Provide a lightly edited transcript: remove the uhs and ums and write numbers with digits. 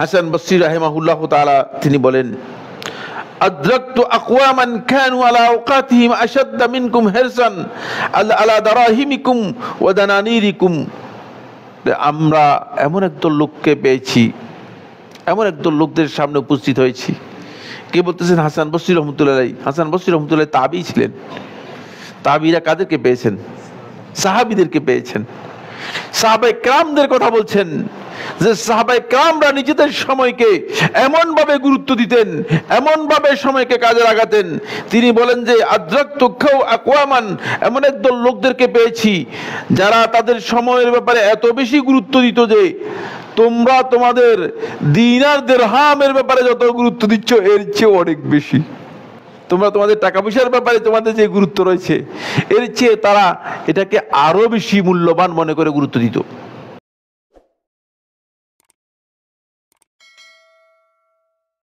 হাসান বসরি রাহিমাহুল্লাহ তাআলা তিনি বলেন, আদরাকতু আকওয়ামান কানু আলা আওকাতিহিম আশাদ্দা মিনকুম হিরসান আলা দারাহিমিকুম ওয়া দানানিরিকুম। আমরা এমন একদল লোককে পেয়েছি, এমন একদল লোকদের সামনে উপস্থিত হয়েছি। কে বলতেছেন? হাসান বসরি রহমতুল্লাহ আলাইহি। হাসান বসরি রহমতুল্লাহ তাবী ছিলেন। তাবীরা কাদেরকে পেয়েছেন? সাহাবীদেরকে পেয়েছেন। সাহাবায়ে কেরামদের কথা বলছেন যে সাহাবায়ে কেরামরা নিজেদের সময়কে এমন ভাবে গুরুত্ব দিতেন, এমন ভাবে সময়কে কাজে লাগাতেন। তিনি বলেন যে আদরাকতু আকওয়ামান, এমন একদল লোকদেরকে পেয়েছি যারা তাদের সময়ের ব্যাপারে এত বেশি গুরুত্ব দিত যে তোমরা তোমাদের দিনার দিরহামের ব্যাপারে যত গুরুত্ব দিচ্ছ এর চেয়ে অনেক বেশি। তোমরা তোমাদের টাকা পয়সার ব্যাপারে তোমাদের যে গুরুত্ব রয়েছে এর চেয়ে তারা এটাকে আরো বেশি মূল্যবান মনে করে গুরুত্ব দিত।